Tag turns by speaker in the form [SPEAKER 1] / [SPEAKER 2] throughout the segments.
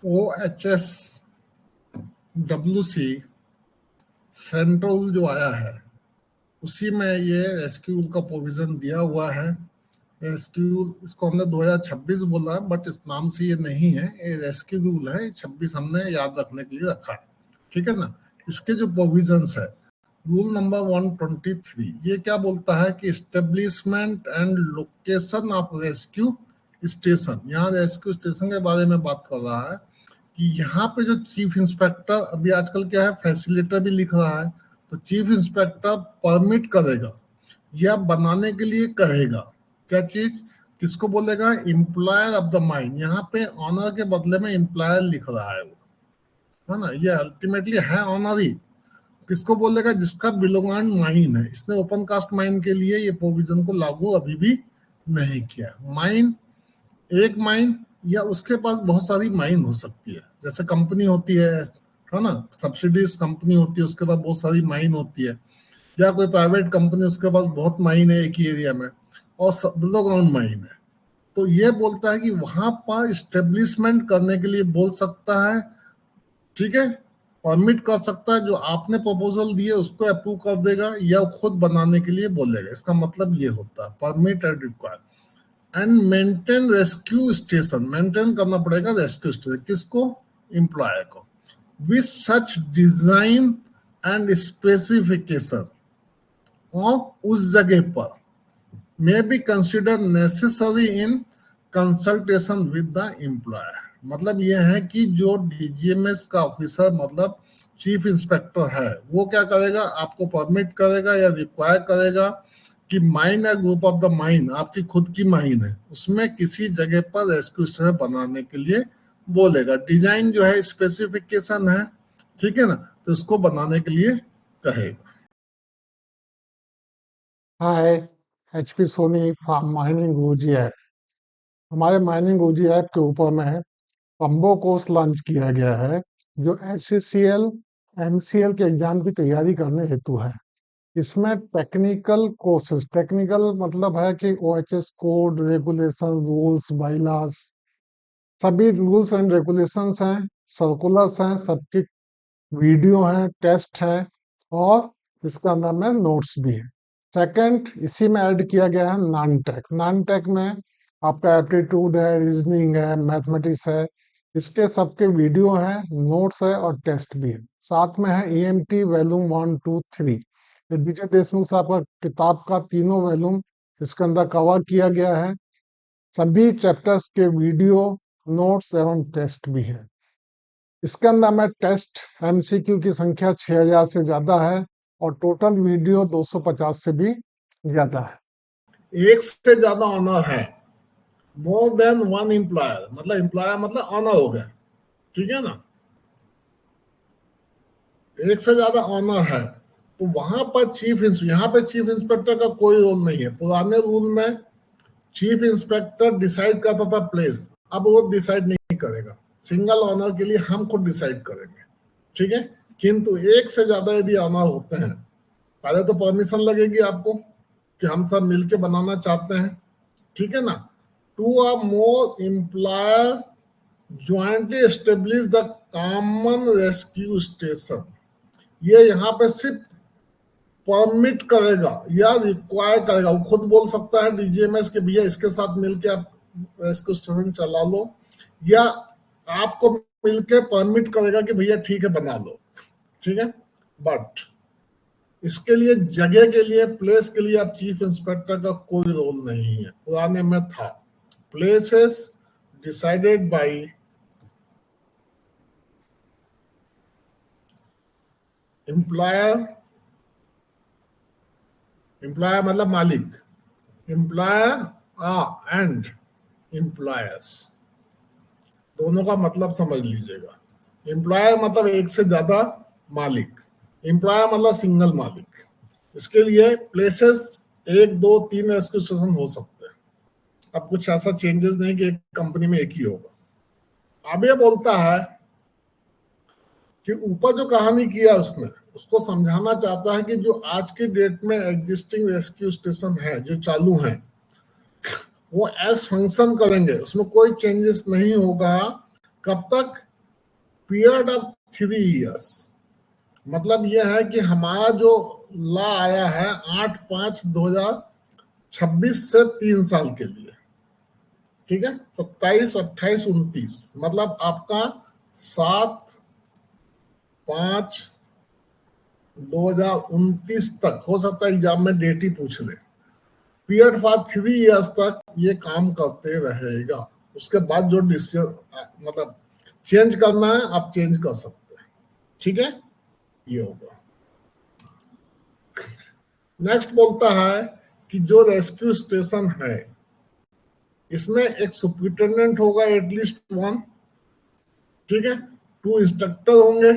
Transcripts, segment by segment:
[SPEAKER 1] OHSWC central जो आया है उसी में ये एसक्यूएल का प्रोविजन दिया हुआ है। एसक्यूएल इसको हमने 2026 बोला, बट इस नाम से ये नहीं है, ये एसक्यूएल है। 26 हमने याद रखने के लिए रखा है, ठीक है ना। इसके जो प्रोविजंस है, रूल नंबर 123, ये क्या बोलता है कि establishment and location of rescue station, यहाँ रेस्क्यू स्टेशन के बारे में बात कर रहा है कि यहाँ पे जो चीफ इंस्पेक्टर, अभी आजकल क्या है फैसिलिटेटर भी लिख रहा है, तो चीफ इंस्पेक्टर परमिट करेगा या बनाने के लिए कहेगा। क्या चीज, किसको बोलेगा? Employer of the mine. यहाँ पे ऑनर के बदले में एम्प्लॉयर लिख रहा है वो, है ना। ये अल्टीमेटली है ऑनर ही। किसको बोलेगा? जिसका बिलोंग माइन है। इसने ओपन कास्ट माइन के लिए ये प्रोविजन को लागू अभी भी नहीं किया। माइन, एक माइन या उसके पास बहुत सारी माइन हो सकती है, जैसे कंपनी होती है ना, सब्सिडीज कंपनी होती है, उसके पास बहुत सारी माइन होती है, या कोई प्राइवेट कंपनी उसके पास बहुत माइन है एक ही एरिया में और लोग ऑन माइन है। तो ये बोलता है कि वहां पर स्टेब्लिशमेंट करने के लिए बोल सकता है, ठीक है, परमिट कर सकता है, जो आपने प्रपोजल दिए उसको अप्रूव कर देगा या खुद बनाने के लिए बोलेगा। इसका मतलब ये होता है permit and require and maintain rescue station. Maintain करना पड़ेगा रेस्क्यू स्टेशन, किसको? एम्प्लॉयर को। With such design and specification, और उस जगह पर may be consider necessary in consultation with the employer. मतलब यह है कि जो डीजीएमएस का ऑफिसर, मतलब चीफ इंस्पेक्टर है, वो क्या करेगा? आपको परमिट करेगा या रिक्वायर करेगा कि माइन है, ग्रुप ऑफ द माइन, आपकी खुद की माइन है, उसमें किसी जगह पर रेस्क्यू स्टेशन बनाने के लिए बोलेगा। डिजाइन जो है स्पेसिफिकेशन है, ठीक है ना, तो इसको बनाने के लिए कहेगा।
[SPEAKER 2] हाय, एचपी सोनी फार्म माइनिंग ओजी ऐप। हमारे माइनिंग ओजी ऐप के ऊपर में कम्बो कोर्स लॉन्च किया गया है, जो एचसीएल एमसीएल के एग्जाम की तैयारी करने हेतु है। इसमें टेक्निकल कोर्सेज, टेक्निकल मतलब है कि ओएचएस कोड, रेगुलेशन, रूल्स, बाइलास, सभी रूल्स एंड रेगुलेशंस हैं, सर्कुलर्स हैं, सबकी वीडियो हैं, टेस्ट है, और इसका अंदर में नोट्स भी है। सेकंड, इसी में ऐड किया गया है नॉन टेक। नॉन टेक में आपका एप्टीट्यूड है, रीजनिंग है, मैथमेटिक्स है, इसके सबके वीडियो है, नोट्स है और टेस्ट भी है। साथ में है ईएमटी वॉल्यूम 1, 2, 3। विजय देशमुख साहब का किताब का तीनों वॉल्यूम इसके अंदर कवर किया गया है। सभी चैप्टर्स के वीडियो, नोट्स एवं टेस्ट भी है। इसके अंदर में टेस्ट एमसीक्यू की संख्या 6000 से ज्यादा है और टोटल वीडियो 250 से भी ज्यादा है।
[SPEAKER 1] एक से ज्यादा ऑनर है, मोर देन वन एम्प्लॉयर, मतलब एम्प्लॉयर मतलब ऑनर हो गया, ठीक है ना। एक से ज्यादा ऑनर है तो वहां पर यहाँ पे चीफ इंस्पेक्टर का कोई रोल नहीं है। पुराने रूल में चीफ इंस्पेक्टर डिसाइड करता था प्लेस, अब वो डिसाइड नहीं करेगा। सिंगल ऑनर के लिए हम खुद डिसाइड करेंगे, ठीक है। किंतु एक से ज्यादा यदि ऑनर होते हैं, पहले तो परमिशन लगेगी आपको कि हम सब मिलके बनाना चाहते हैं, ठीक है ना। Two or more employer jointly establish the common rescue station. ये यहाँ पे सिर्फ परमिट करेगा या रिक्वायर करेगा। वो खुद बोल सकता है डीजीएमएस के भैया इसके साथ मिलके आप रेस्क्यू स्टेशन चला लो, या आपको मिलके परमिट करेगा कि भैया ठीक है बना लो, ठीक है। बट इसके लिए जगह के लिए, प्लेस के लिए आप चीफ इंस्पेक्टर का कोई रोल नहीं है। पुराने में था, places decided by employer, employer मतलब मालिक, एम्प्लॉयर एंड एम्प्लॉयर्स, दोनों का मतलब समझ लीजिएगा। एम्प्लॉयर मतलब एक से ज्यादा मालिक, एम्प्लॉयर मतलब सिंगल मालिक। इसके लिए प्लेसेस 1, 2, 3 रेस्क्यू स्टेशन हो सकते हैं। अब कुछ ऐसा चेंजेस नहीं कि एक कंपनी में एक ही होगा। अब ये बोलता है कि ऊपर जो कहानी किया उसने, उसको समझाना चाहता है कि जो आज की डेट में एग्जिस्टिंग रेस्क्यू स्टेशन है, जो चालू हैं, वो एज फंक्शन करेंगे, उसमें कोई चेंजेस नहीं होगा कब तक पीरियड ऑफ 3 इयर्स, मतलब यह है कि हमारा जो लॉ आया है 8/5/2026 से 3 साल के लिए, ठीक है, 27, 28, 29, मतलब आपका 7/5/2029 तक हो सकता है एग्जाम में डेट ही पूछ ले। पीरियड फॉर 3 इयर्स तक ये काम करते रहेगा। उसके बाद जो डिसीजन मतलब चेंज करना है आप चेंज कर सकते हैं, ठीक है, ये होगा। नेक्स्ट बोलता है कि जो रेस्क्यू स्टेशन है इसमें एक सुपरिटेंडेंट होगा एटलीस्ट 1, ठीक है, 2 इंस्ट्रक्टर होंगे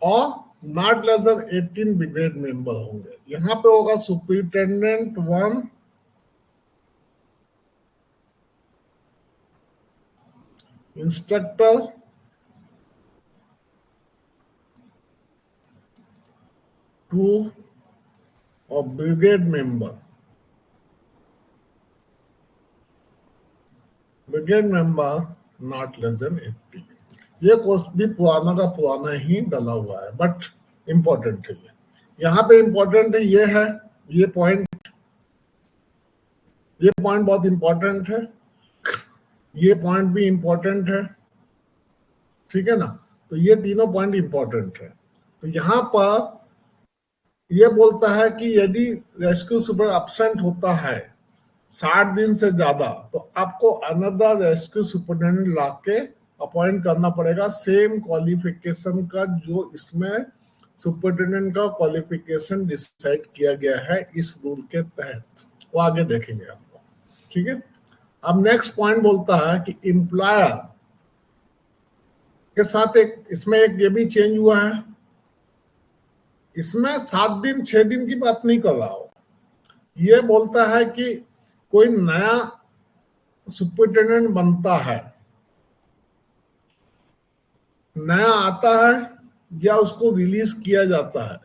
[SPEAKER 1] और not less than 18 brigade member होंगे। यहां पे होगा सुपरिटेंडेंट 1, इंस्ट्रक्टर 2 और brigade member not less than 80। ये कोर्स भी पुराना का पुराना ही डला हुआ है बट इंपॉर्टेंट है। ये यहाँ पे इंपॉर्टेंट है, ये पॉइंट बहुत इंपॉर्टेंट है, ये पॉइंट भी इंपॉर्टेंट है, ठीक है ना। तो ये तीनों पॉइंट इंपॉर्टेंट है। तो यहाँ पर ये बोलता है कि यदि रेस्क्यू सुपर एब्सेंट होता है 60 दिन से ज्यादा तो आपको अनदर रेस्क्यू सुपरिटेंडेंट लाके अपॉइंट करना पड़ेगा, सेम क्वालिफिकेशन का जो इसमें सुपरिटेंडेंट का क्वालिफिकेशन डिसाइड किया गया है इस रूल के तहत, वो आगे देखेंगे हम लोग, ठीक है। अब नेक्स्ट पॉइंट बोलता है कि एम्प्लॉयर के साथ इसमें एक ये भी चेंज हुआ है, इसमें 7 दिन 6 दिन की बात नहीं कर रहा हो, ये बोलता है कि कोई नया सुपरिटेंडेंट बनता है, नया आता है या उसको रिलीज किया जाता है,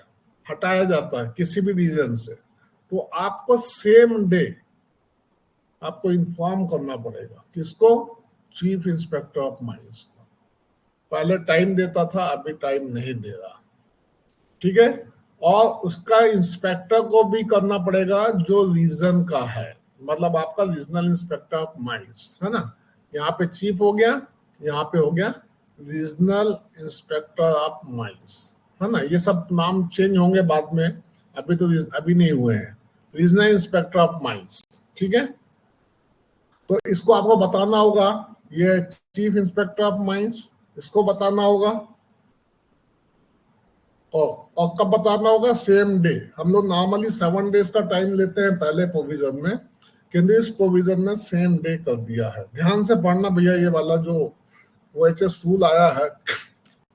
[SPEAKER 1] हटाया जाता है किसी भी रीजन से, तो आपको सेम डे आपको इन्फॉर्म करना पड़ेगा, किसको, चीफ इंस्पेक्टर ऑफ माइंस को। पहले टाइम देता था, अभी टाइम नहीं दे रहा, ठीक है। और उसका इंस्पेक्टर को भी करना पड़ेगा जो रीजन का है, मतलब आपका रीजनल इंस्पेक्टर ऑफ माइंस है ना, यहाँ पे चीफ हो गया, यहाँ पे हो गया रीजनल इंस्पेक्टर ऑफ माइंस, है ना। ये सब नाम चेंज होंगे बाद में, अभी तो अभी नहीं हुए हैं, रीजनल इंस्पेक्टर ऑफ माइंस, ठीक है। तो इसको आपको बताना होगा, ये चीफ इंस्पेक्टर ऑफ माइंस, इसको बताना होगा और कब बताना होगा, सेम डे। हम लोग नॉर्मली 7 डेज का टाइम लेते हैं पहले प्रोविजन में, किंतु इस प्रोविजन में सेम डे कर दिया है। ध्यान से पढ़ना भैया, ये वाला जो OHS रूल आया है,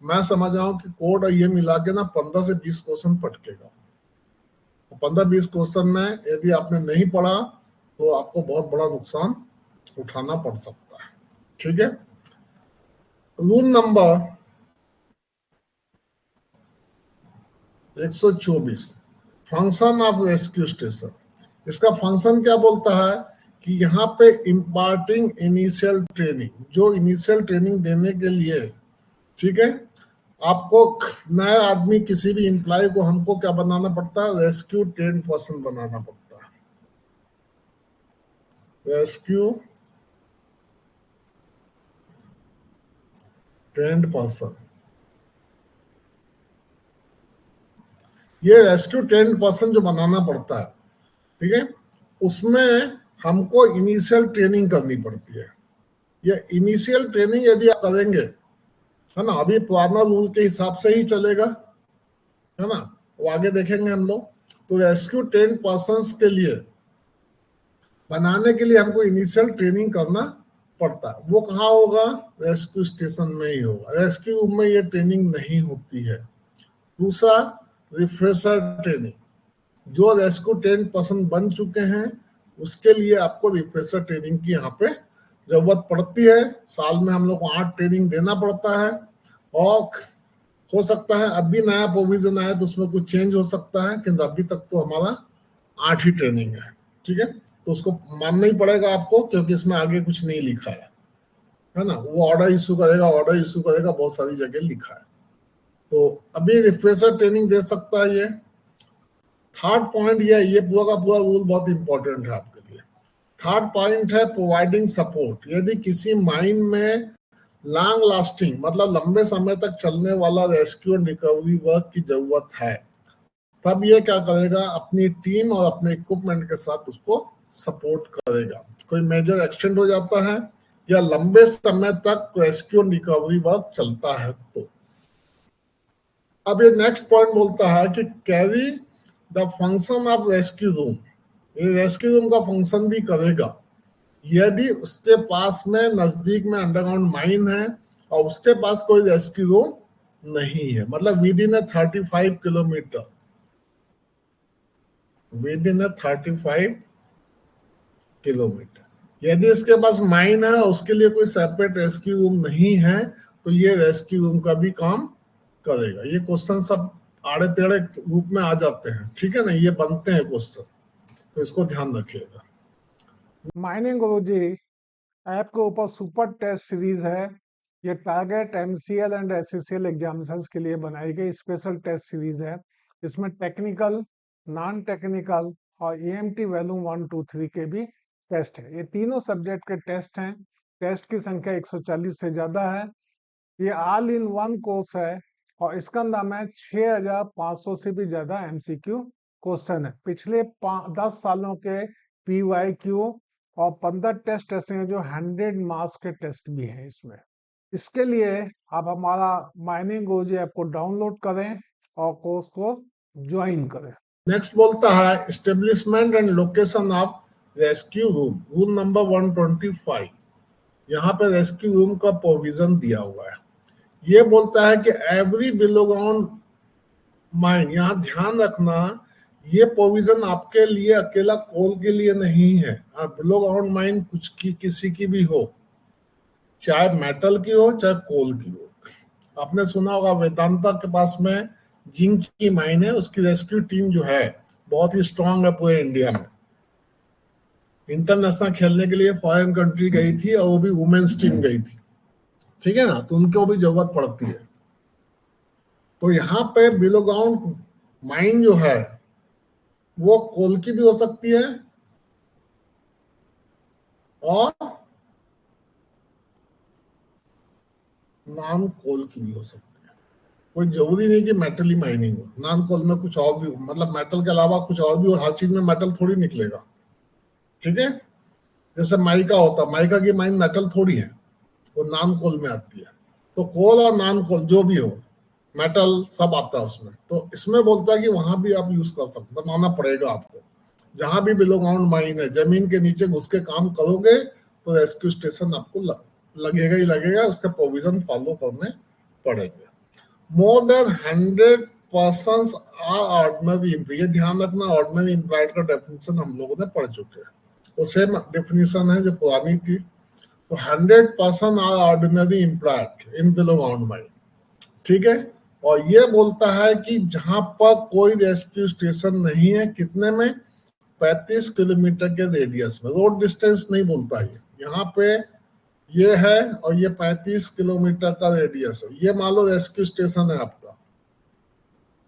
[SPEAKER 1] मैं समझ रहा हूँ कि कोड और ये मिला के ना 15 से 20 क्वेश्चन पटकेगा। 15-20 क्वेश्चन में यदि आपने नहीं पढ़ा तो आपको बहुत बड़ा नुकसान उठाना पड़ सकता है, ठीक है। Rule number 124, function of rescue station. इसका फंक्शन क्या बोलता है कि यहाँ पे इम्पार्टिंग इनिशियल ट्रेनिंग, जो इनिशियल ट्रेनिंग देने के लिए, ठीक है, आपको नया आदमी किसी भी एम्प्लॉय को हमको क्या बनाना पड़ता है, रेस्क्यू ट्रेन पर्सन बनाना पड़ता है, रेस्क्यू ट्रेंड पर्सन। ये रेस्क्यू ट्रेंड पर्सन जो बनाना पड़ता है, ठीक है, उसमें हमको इनिशियल ट्रेनिंग करनी पड़ती है। ये इनिशियल ट्रेनिंग यदि आप करेंगे, है ना, अभी पुराना रूल के हिसाब से ही चलेगा, है ना, वो आगे देखेंगे हम लोग। तो रेस्क्यू ट्रेंड पर्सन के लिए बनाने के लिए हमको इनिशियल ट्रेनिंग करना पड़ता है। वो कहाँ होगा, रेस्क्यू स्टेशन में ही होगा, रेस्क्यू रूम में ये ट्रेनिंग नहीं होती है। दूसरा, रिफ्रेशर ट्रेनिंग, जो रेस्क्यू ट्रेंड पर्सन बन चुके हैं उसके लिए आपको रिफ्रेशर ट्रेनिंग की यहाँ पे जरूरत पड़ती है। साल में हम लोग को 8 ट्रेनिंग देना पड़ता है, और हो सकता है अभी नया प्रोविजन आया तो उसमें कुछ चेंज हो सकता है, किंतु अभी तक तो हमारा 8 ही ट्रेनिंग है, ठीक है। तो उसको मानना ही पड़ेगा आपको, क्योंकि इसमें आगे कुछ नहीं लिखा है। है ना, वो ऑर्डर इशू करेगा, बहुत सारी जगह लिखा है। तो अभी रिफ्रेशर ट्रेनिंग दे सकता है ये। थर्ड पॉइंट ये पूरा का पूरा रूल बहुत इंपॉर्टेंट है आपके लिए। थर्ड पॉइंट है प्रोवाइडिंग सपोर्ट। यदि किसी माइन में लॉन्ग लास्टिंग मतलब लंबे समय तक चलने वाला रेस्क्यू एंड रिकवरी वर्क की जरूरत है, तब ये क्या करेगा, अपनी टीम और अपने इक्विपमेंट के साथ उसको सपोर्ट करेगा। कोई मेजर एक्सीडेंट हो जाता है या लंबे समय तक रेस्क्यू एंड रिकवरी वर्क चलता है तो। अब ये नेक्स्ट पॉइंट बोलता है कि carry the function of rescue room. ये रेस्क्यू रूम का फंक्शन भी करेगा यदि उसके पास में नजदीक में अंडरग्राउंड माइन है और उसके पास कोई रेस्क्यू रूम नहीं है, मतलब with in 35 kilometre, with in 35 kilometre. यदि इसके पास माइन है, उसके लिए कोई सेपरेट रेस्क्यू रूम नहीं है, तो ये रेस्क्यू रूम का भी काम करेगा। ये क्वेश्चन सब आड़े टेढ़े रूप में आ जाते हैं, ठीक है ना, ये बनते हैं क्वेश्चन, तो इसको ध्यान रखिएगा।
[SPEAKER 2] माइनिंग गुरुजी ऐप के ऊपर सुपर टेस्ट सीरीज है। ये target MCL and SCCL examinations के लिए बनाई गई स्पेशल टेस्ट सीरीज है। इसमें टेक्निकल, नॉन टेक्निकल और ईएमटी वैल्यू 1, 2, 3 के भी टेस्ट है। ये तीनों सब्जेक्ट के टेस्ट हैं। टेस्ट की संख्या 140 से ज्यादा है। ये ऑल इन वन कोर्स है और इसका नाम है 6500 से भी ज्यादा एमसीक्यू क्वेश्चन है। पिछले 10 सालों के पीवाईक्यू और 15 टेस्ट ऐसे हैं जो 100 मार्क्स के टेस्ट भी हैं इसमें। इसके लिए आप हमारा माइनिंग गुरुजी ऐप को डाउनलोड करें और कोर्स को ज्वाइन करें।
[SPEAKER 1] नेक्स्ट बोलता है establishment and location of rescue room, rule number 125। यहाँ पे रेस्क्यू रूम का प्रोविजन दिया हुआ है। ये बोलता है कि एवरी बिलो ग्राउंड माइन, यहाँ ध्यान रखना, ये प्रोविजन आपके लिए अकेला कोल के लिए नहीं है। बिलो ग्राउंड माइन कुछ की किसी की भी हो, चाहे मेटल की हो चाहे कोल की हो। आपने सुना होगा वेदांता के पास में जिंक की माइन है, उसकी रेस्क्यू टीम जो है बहुत ही स्ट्रांग है पूरे इंडिया में। इंटरनेशनल खेलने के लिए फॉरेन कंट्री गई थी और वो भी वुमेन्स टीम गई थी, ठीक है ना, तो उनको भी जरूरत पड़ती है। तो यहाँ पे बिलो ग्राउंड माइन जो है वो कोल की भी हो सकती है और नॉन कोल की भी हो सकती है। कोई जरूरी नहीं कि मेटल ही माइनिंग हो, नॉन कोल में कुछ और भी हो, मतलब मेटल के अलावा कुछ और भी हो। हर चीज में मेटल थोड़ी निकलेगा, ठीक है। जैसे माइका होता, माइका की माइन मेटल थोड़ी है, वो नॉन कोल में आती है। तो कोल और नॉन कोल जो भी हो, मेटल सब आता है उसमें। तो इसमें बोलता है कि वहां भी आप यूज कर सकते, बनाना पड़ेगा आपको। जहां भी बिलो ग्राउंड माइन है, जमीन के नीचे घुस के काम करोगे तो रेस्क्यू स्टेशन आपको लगेगा ही लगेगा, उसके प्रोविजन फॉलो करने पड़ेंगे। More than 100 persons are ordinary employ. ये ध्यान रखना, ऑर्डिनरी एम्प्लॉय का डेफिनेशन हम लोगों ने पढ़ चुके हैं, वो सेम डेफिनेशन है जो पुरानी थी। तो 100 person are ordinary employed in below ground mine, ठीक है। और ये बोलता है कि जहां पर कोई रेस्क्यू स्टेशन नहीं है, कितने में, 35 किलोमीटर के रेडियस में। रोड डिस्टेंस नहीं बोलता है, यहाँ पे ये है और ये 35 किलोमीटर का रेडियस है। ये मान लो रेस्क्यू स्टेशन है आपका,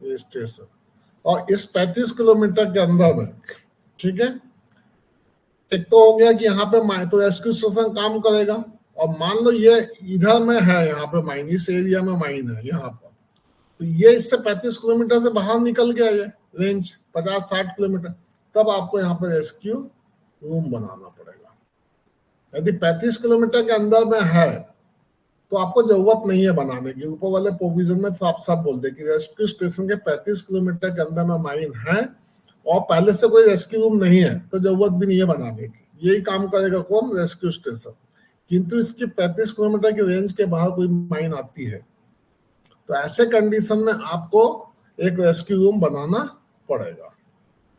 [SPEAKER 1] ये स्टेशन, और इस 35 किलोमीटर के अंदर में, ठीक है। एक तो हो गया कि यहाँ पे तो रेस्क्यू स्टेशन काम करेगा, और मान लो ये इधर में है, यहाँ पे माइन, इस एरिया में माइन है यहाँ पर, तो ये इससे 35 किलोमीटर से बाहर निकल गया ये रेंज, 50-60 किलोमीटर, तब आपको यहाँ पे रेस्क्यू रूम बनाना पड़ेगा। यदि 35 किलोमीटर के अंदर में है तो आपको जरूरत नहीं है बनाने की। ऊपर वाले प्रोविजन में साफ साफ बोल दे कि रेस्क्यू स्टेशन के 35 किलोमीटर के अंदर में माइन है और पहले से कोई रेस्क्यू रूम नहीं है, तो जरूरत भी नहीं है बनाने की। यही काम करेगा कौन, रेस्क्यू स्टेशन। किंतु इसकी 35 किलोमीटर की रेंज के बाहर कोई माइन आती है, तो ऐसे कंडीशन में आपको एक रेस्क्यू रूम बनाना पड़ेगा,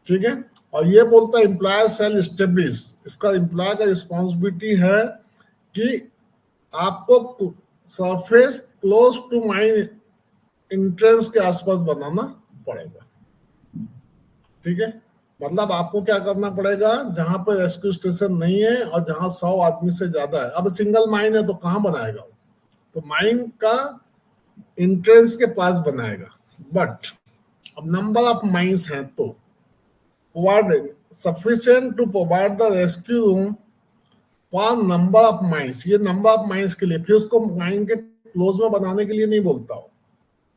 [SPEAKER 1] ठीक है। और ये बोलता है एम्प्लॉयर सेल एस्टेब्लिश। इसका एम्प्लॉयर का रिस्पॉन्सिबिलिटी है कि आपको surface close to mine entrance के आसपास बनाना पड़ेगा, ठीक है। मतलब आपको क्या करना पड़ेगा, जहां पर रेस्क्यू स्टेशन नहीं है और जहां 100 आदमी से ज्यादा है, अब सिंगल माइन है तो कहां बनाएगा वो, तो माइन का एंट्रेंस के पास बनाएगा। बट अब नंबर ऑफ माइंस हैं तो provide sufficient to provide the rescue room for number of mines, ये नंबर ऑफ माइंस के लिए, फिर उसको माइन के क्लोज में बनाने के लिए नहीं बोलता हो,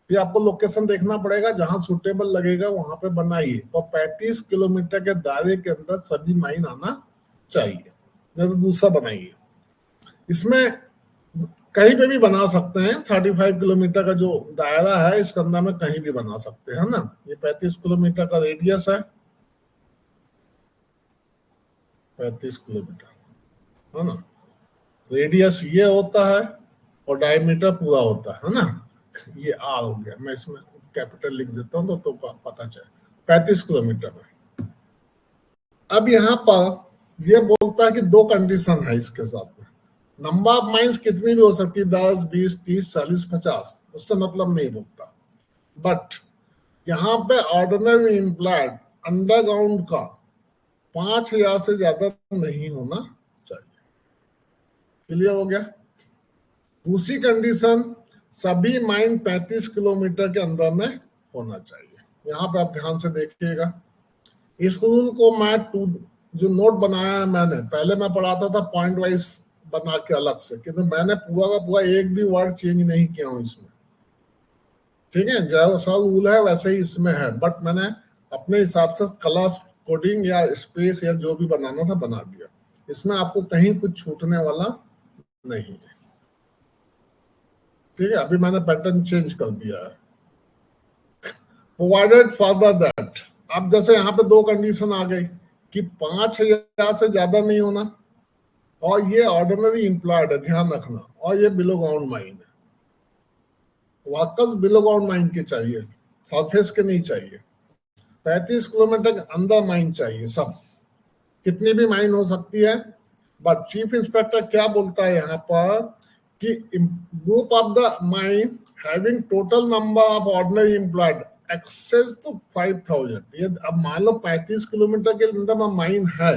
[SPEAKER 1] फिर आपको लोकेशन देखना पड़ेगा, जहां सुटेबल लगेगा वहां पे बनाइए, और 35 किलोमीटर के दायरे के अंदर सभी माइन आना चाहिए, नहीं तो दूसरा बनाइए। इसमें कहीं पे भी बना सकते हैं, 35 किलोमीटर का जो दायरा है इसके अंदर में कहीं भी बना सकते हैं ना। ये 35 किलोमीटर का रेडियस है, 35 किलोमीटर है ना, रेडियस ये होता है और डायमीटर पूरा होता है ना, ये आर हो गया, मैं इसमें कैपिटल लिख देता हूँ तो पता चले 35 किलोमीटर में। अब यहाँ पर ये बोलता है कि दो कंडीशन है इसके साथ में, नंबर ऑफ माइंस कितनी भी हो सकती है, 10, 20, 30, 40, 50, उससे मतलब नहीं बोलता। बट यहाँ पे ऑर्डिनरी इम्प्लॉयड अंडरग्राउंड का 5,000 से ज्यादा नहीं होना चाहिए। क्लियर हो गया। दूसरी कंडीशन, सभी माइन 35 किलोमीटर के अंदर में होना चाहिए। यहाँ पे आप ध्यान से देखिएगा, इस रूल को मैं जो नोट बनाया है मैंने, पहले मैं पढ़ाता था पॉइंट वाइज बना के अलग से, किंतु मैंने पूरा का पूरा एक भी वर्ड चेंज नहीं किया हूं इसमें, ठीक है, जैसा रूल है वैसे ही इसमें है, बट मैंने अपने हिसाब से कलर कोडिंग या स्पेस या जो भी बनाना था बना दिया, इसमें आपको कहीं कुछ छूटने वाला नहीं है, ठीक है। अभी मैंने पैटर्न चेंज कर दिया है। प्रोवाइडेड फॉर दैट, अब जैसे यहाँ पे दो कंडीशन आ गई कि 5,000 से ज्यादा नहीं होना, और ये ऑर्डिनरी इम्प्लॉयड है, ध्यान रखना, और ये बिलो ग्राउंड माइन है, वाकस बिलो ग्राउंड माइन के चाहिए, सरफेस के नहीं चाहिए। 35 किलोमीटर के अंदर माइन चाहिए, सब कितनी भी माइन हो सकती है। बट चीफ इंस्पेक्टर क्या बोलता है यहाँ पर कि group of the mine having total number of ordinary employed excess to 5,000, ये अब मान लो 35 किलोमीटर के अंदर में माइन है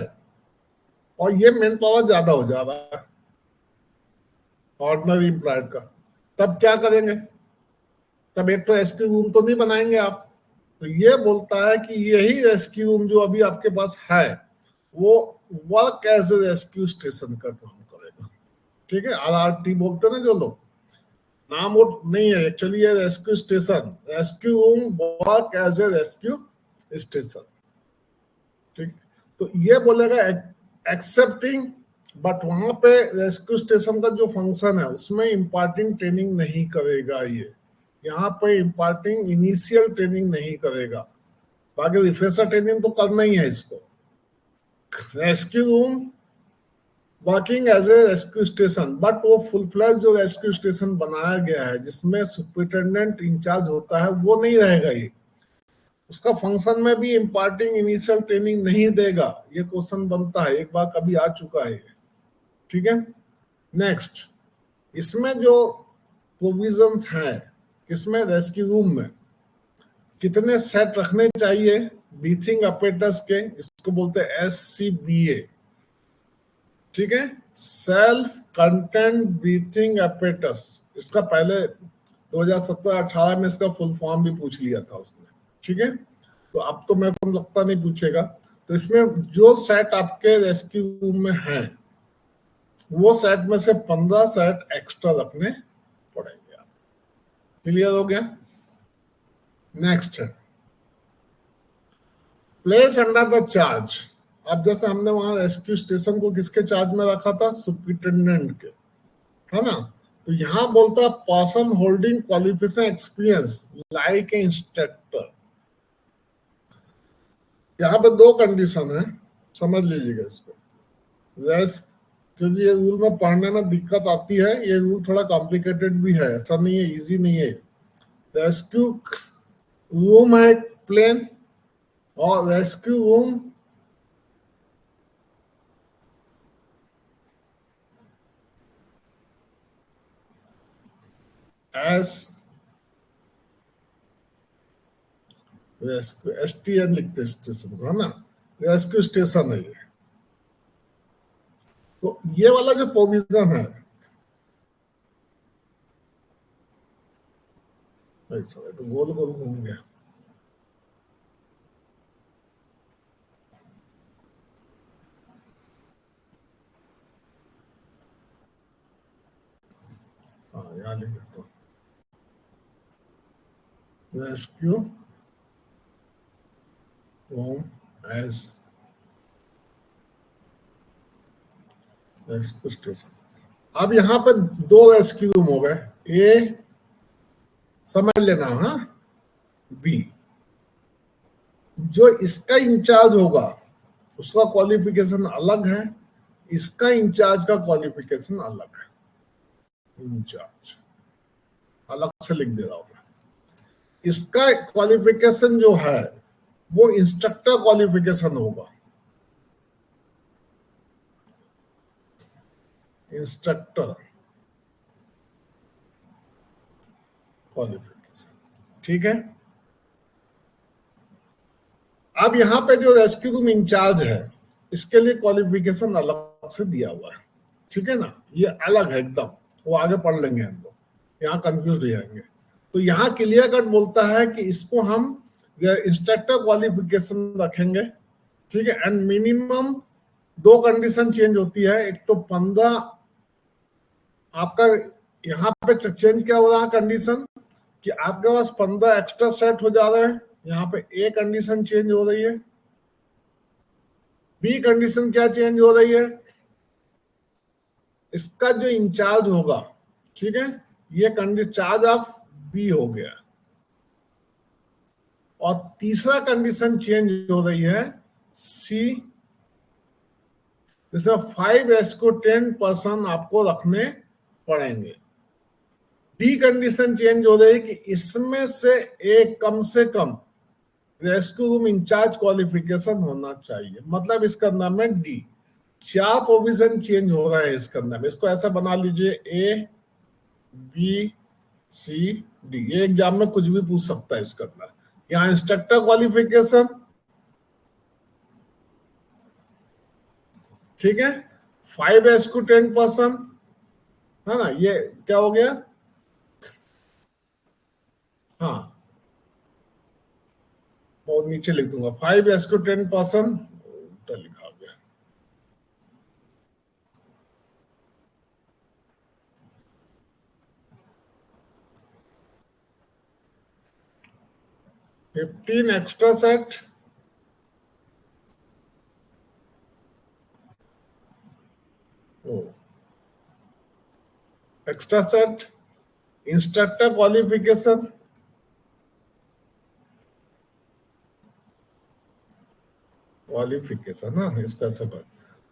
[SPEAKER 1] और ये मेन पावर ज्यादा हो जा रहा है ऑर्डिनरी एम्प्लॉयड का, तब क्या करेंगे, तब एक तो रेस्क्यू रूम तो नहीं बनाएंगे आप, तो ये बोलता है कि यही रेस्क्यू रूम जो अभी आपके पास है वो work as a rescue station का काम करेगा, ठीक है। RRT बोलते हैं ना जो लोग, नाम वो नहीं है एक्चुअली, ये rescue station, rescue room work as a rescue station, ठीक। तो ये बोलेगा एक्सेप्टिंग, बट वहां पे रेस्क्यू स्टेशन का जो फंक्शन है उसमें इम्पार्टिंग ट्रेनिंग नहीं करेगा, ये यहाँ पे इम्पार्टिंग इनिशियल ट्रेनिंग नहीं करेगा, बाकी रिफ्रेशर ट्रेनिंग तो करना ही है इसको। Rescue room working as a rescue station, but वो फुल फ्लैश जो रेस्क्यू स्टेशन बनाया गया है जिसमें सुपरिटेंडेंट इंचार्ज होता है वो नहीं रहेगा, ये उसका फंक्शन में भी इम्पार्टिंग इनिशियल ट्रेनिंग नहीं देगा, ये क्वेश्चन बनता है, एक बार कभी आ चुका है, ठीक है। नेक्स्ट, इसमें जो प्रोविजंस हैं, किसमें, रेस्क्यू रूम में कितने सेट रखने चाहिए ब्रीथिंग अपरेटस के, इसको बोलते हैं SCBA, ठीक है, सेल्फ कंटेंट ब्रीथिंग अपरेटस। इसका पहले 2017-18 में इसका फुल फॉर्म भी पूछ लिया था उसने, ठीक है, तो अब तो मेरे को लगता नहीं पूछेगा। तो इसमें जो सेट आपके रेस्क्यू रूम में है वो सेट में से 15 सेट एक्स्ट्रा रखने पड़ेंगे आप। क्लियर हो गया। नेक्स्ट है प्लेस अंडर द चार्ज। अब जैसे हमने वहां रेस्क्यू स्टेशन को किसके चार्ज में रखा था, सुपरिटेंडेंट के, है ना, तो यहां बोलता person holding qualification experience like a instructor. यहाँ पे दो कंडीशन है, समझ लीजिएगा इसको, क्योंकि ये रूल में पढ़ने में दिक्कत आती है, ये रूल थोड़ा कॉम्प्लिकेटेड भी है, ऐसा नहीं है, इजी नहीं है। रेस्क्यू रूम है प्लेन, और rescue room S rescue STN लिखते स्टेशन को, है ना, रेस्क्यू स्टेशन है ये। तो ये वाला जो प्रोविजन है, तो गोल गोल घूम गया। हाँ, यहाँ लिख देता हूँ, rescue home as rescue station. अब यहाँ पे 2 रेस्क्यू रूम हो गए, ए समझ लेना, हाँ, बी। जो इसका इंचार्ज होगा उसका क्वालिफिकेशन अलग है, इसका इंचार्ज का क्वालिफिकेशन अलग है। इंचार्ज अलग से लिख दे रहा हूं। इसका क्वालिफिकेशन जो है वो इंस्ट्रक्टर क्वालिफिकेशन होगा, इंस्ट्रक्टर क्वालिफिकेशन, ठीक है। अब यहाँ पे जो रेस्क्यू रूम इंचार्ज है इसके लिए क्वालिफिकेशन अलग से दिया हुआ है, ठीक है ना, ये अलग है एकदम, वो आगे पढ़ लेंगे हम लोग, यहाँ कंफ्यूज हो जाएंगे। तो यहाँ क्लियर कट बोलता है कि इसको हम इंस्ट्रक्टर क्वालिफिकेशन रखेंगे, ठीक है। एंड मिनिमम 2 कंडीशन चेंज होती है, एक तो 15 आपका यहाँ पे चेंज क्या हो रहा है कंडीशन कि आपके पास 15 एक्स्ट्रा सेट हो जा रहे हैं, यहाँ पे ए कंडीशन चेंज हो रही है। बी कंडीशन क्या चेंज हो रही है, इसका जो इंचार्ज होगा, ठीक है, ये कंडीशन चार्ज ऑफ बी हो गया। और तीसरा कंडीशन चेंज हो रही है सी, जिसमें 5 रेस्क्यू 10 पर्सन आपको रखने पड़ेंगे। डी कंडीशन चेंज हो रही है कि इसमें से एक कम से कम रेस्क्यू रूम इंचार्ज क्वालिफिकेशन होना चाहिए, मतलब इसका नाम है डी। 4 प्रोविजन चेंज हो रहा है इसके अंदर में। इसको ऐसा बना लीजिए ए बी सी डी, ये एग्जाम में कुछ भी पूछ सकता है इसके अंदर। यहाँ इंस्ट्रक्टर क्वालिफिकेशन, ठीक है, 5 रेस्क्यू 10 पर्सन, है ना, ये क्या हो गया, हाँ, और नीचे लिख दूंगा 5 रेस्क्यू 10 पर्सन, लिखा गया। $15 extra set, extra set instructor qualification, ना, इसका सब।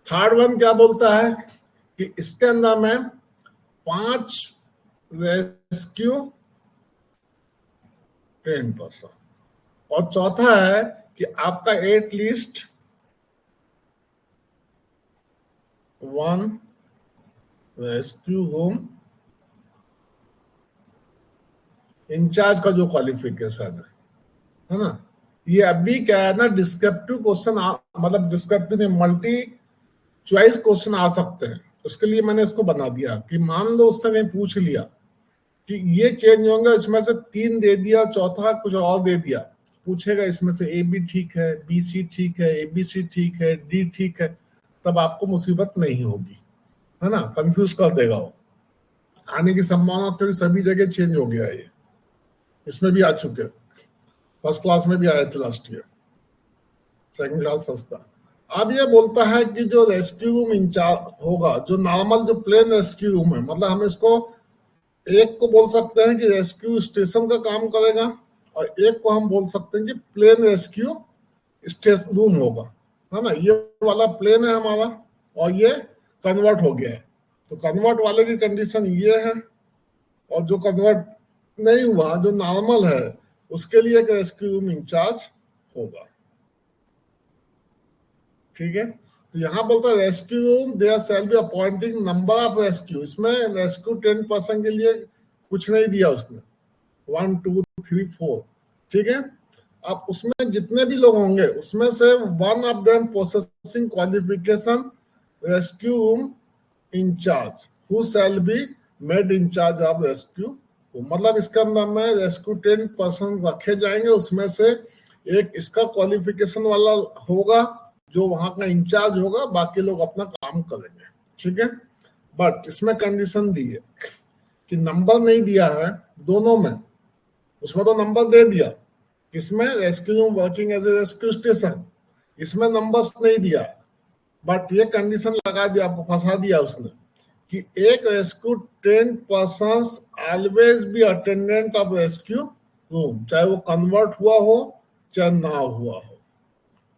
[SPEAKER 1] थर्ड वन क्या बोलता है कि इसके अंदर में 5 रेस्क्यू 10 पर्सन, और चौथा है कि आपका एटलीस्ट 1 रेस्क्यू होम इंचार्ज का जो क्वालिफिकेशन है ना। ये अभी क्या है ना, डिस्क्रिप्टिव क्वेश्चन, मतलब डिस्क्रिप्टिव में मल्टी चॉइस क्वेश्चन आ सकते हैं, उसके लिए मैंने इसको बना दिया कि मान लो उसने कहीं पूछ लिया कि ये चेंज होंगे, इसमें से 3 दे दिया, चौथा कुछ और दे दिया, पूछेगा इसमें से ए बी ठीक है, बी सी ठीक है, ए बी सी ठीक है, डी ठीक है, तब आपको मुसीबत नहीं होगी, है ना, कंफ्यूज कर देगा वो। आने की संभावना, क्योंकि सभी जगह चेंज हो गया है, ये इसमें भी आ चुके, फर्स्ट क्लास में भी आए थे last year, second class first class. अब ये बोलता है कि जो रेस्क्यू रूम इंचार्ज होगा, जो नॉर्मल जो प्लेन रेस्क्यू रूम है, मतलब हम इसको एक को बोल सकते हैं कि रेस्क्यू स्टेशन का काम करेगा, और एक को हम बोल सकते हैं कि प्लेन रेस्क्यू स्टेशन रूम होगा, है ना। ये वाला प्लेन है हमारा और ये कन्वर्ट हो गया है, तो कन्वर्ट वाले की कंडीशन ये है, और जो कन्वर्ट नहीं हुआ, जो नॉर्मल है, उसके लिए एक रेस्क्यू रूम इंचार्ज होगा, ठीक है। तो यहाँ बोलता है rescue room there shall be appointing number of rescue, इसमें रेस्क्यू 10 पर्सन के लिए कुछ नहीं दिया उसने, 1 2 3 4, ठीक है। अब उसमें जितने भी लोग होंगे उसमें से one of them possessing qualification rescue room incharge who shall be made incharge of rescue. मतलब इसके अंदर में रेस्क्यू 10 पर्सन रखे जाएंगे, उसमें से एक इसका क्वालिफिकेशन वाला होगा जो वहां का इंचार्ज होगा, बाकी लोग अपना काम करेंगे। ठीक है, बट इसमें कंडीशन दी है कि नंबर नहीं दिया है दोनों में। उसमें तो नंबर दे दिया, इसमें rescue working as a rescue station, इसमें नंबर्स नहीं दिया, बट ये कंडीशन लगा दिया, आपको फंसा दिया उसने कि एक rescue 10 persons always be attendant of rescue room, चाहे वो कन्वर्ट हुआ हो चाहे ना हुआ हो,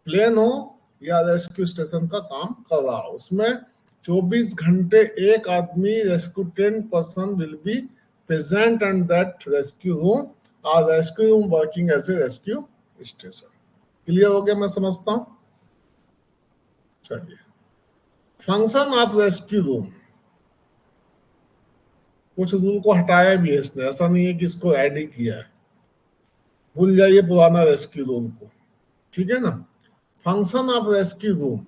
[SPEAKER 1] प्लेन हो या रेस्क्यू स्टेशन का काम कर रहा हो, उसमें 24 घंटे एक आदमी rescue 10 person will be present and that rescue room और rescue room working as a rescue station. Clear हो गया, मैं समझता हूं। चलिए, फंक्शन ऑफ रेस्क्यू रूम, कुछ रूल को हटाया भी है इसने, ऐसा नहीं है कि इसको ऐड ही किया है, भूल जाइए पुराना रेस्क्यू रूम को। ठीक है ना। फंक्शन ऑफ रेस्क्यू रूम,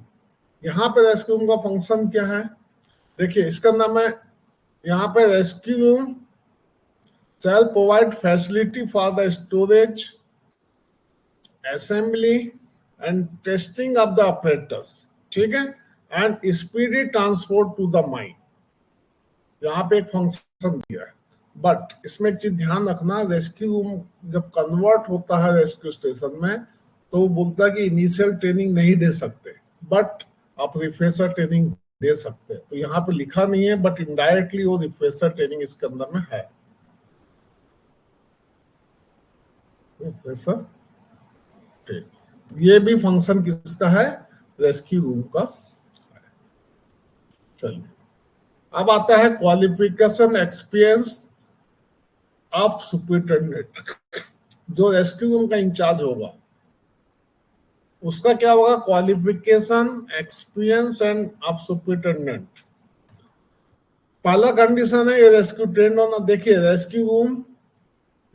[SPEAKER 1] यहाँ पे रेस्क्यू रूम का फंक्शन क्या है, देखिए इसका नाम है यहाँ पे rescue room shall provide facility for the storage, assembly and testing of the apparatus, ठीक है, and speedy transport to the mine। यहाँ पे एक फंक्शन दिया है, बट इसमें एक चीज ध्यान रखना, रेस्क्यू रूम जब कन्वर्ट होता है रेस्क्यू स्टेशन में तो वो बोलता है कि इनिशियल ट्रेनिंग नहीं दे सकते, बट आप रिफ्रेशर ट्रेनिंग दे सकते हैं। तो यहाँ पे लिखा नहीं है, बट इनडायरेक्टली वो रिफ्रेशर ट्रेनिंग इसके अंदर में है। ये भी फंक्शन किसका है, रेस्क्यू रूम का। चलिए, अब आता है क्वालिफिकेशन एक्सपीरियंस ऑफ सुपरिटेंडेंट। जो रेस्क्यू रूम का इंचार्ज होगा उसका क्या होगा, qualification experience end of superintendent. पहला कंडीशन है ये रेस्क्यू ट्रेंड होना। देखिए रेस्क्यू रूम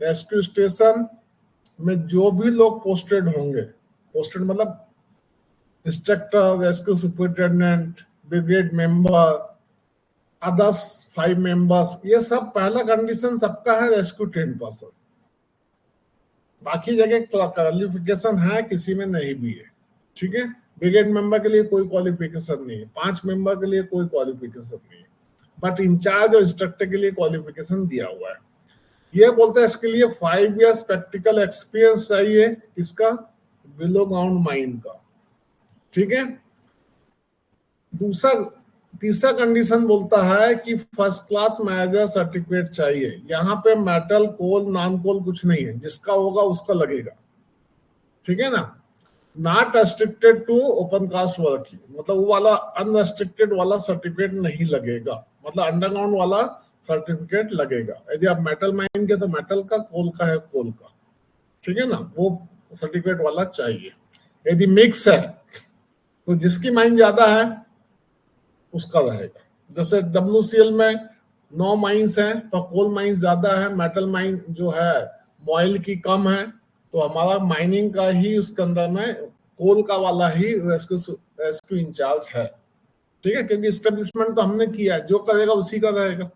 [SPEAKER 1] रेस्क्यू स्टेशन में जो भी लोग पोस्टेड होंगे, पोस्टेड मतलब instructor, rescue superintendent, brigade member, others 5 members, ये सब पहला कंडीशन सबका है रेस्क्यू 10 पर्सन। बाकी जगह क्वालिफिकेशन है, किसी में नहीं भी है। ठीक है, ब्रिगेड मेंबर के लिए कोई क्वालिफिकेशन नहीं है, 5 मेंबर के लिए कोई क्वालिफिकेशन नहीं है, बट इंचार्ज और इंस्ट्रक्टर के लिए क्वालिफिकेशन दिया हुआ है। ये बोलते हैं इसके लिए 5 इयर्स प्रैक्टिकल एक्सपीरियंस चाहिए, किसका, बिलो ग्राउंड माइन का। ठीक है, तीसरा कंडीशन बोलता है कि फर्स्ट क्लास मैनेजर सर्टिफिकेट चाहिए। यहाँ पे मेटल कोल नॉन कोल कुछ नहीं है, जिसका होगा उसका लगेगा। ठीक है ना। Not restricted to open cast work, मतलब वो वाला अनरेस्ट्रिक्टेड वाला सर्टिफिकेट नहीं लगेगा, मतलब अंडरग्राउंड वाला सर्टिफिकेट लगेगा। यदि आप मेटल माइन के तो मेटल का, कोल का है कोल का। ठीक है ना, वो सर्टिफिकेट वाला चाहिए। यदि मिक्स है तो जिसकी माइन ज्यादा है उसका रहेगा। जैसे WCL में 9 माइंस हैं तो कोल माइन ज्यादा है, मेटल माइन जो है मॉइल की कम है, तो हमारा माइनिंग का ही उसके अंदर में कोल का वाला ही रेस्क्यू इंचार्ज है। ठीक है, क्योंकि स्टेब्लिशमेंट तो हमने किया है, जो करेगा उसी का रहेगा।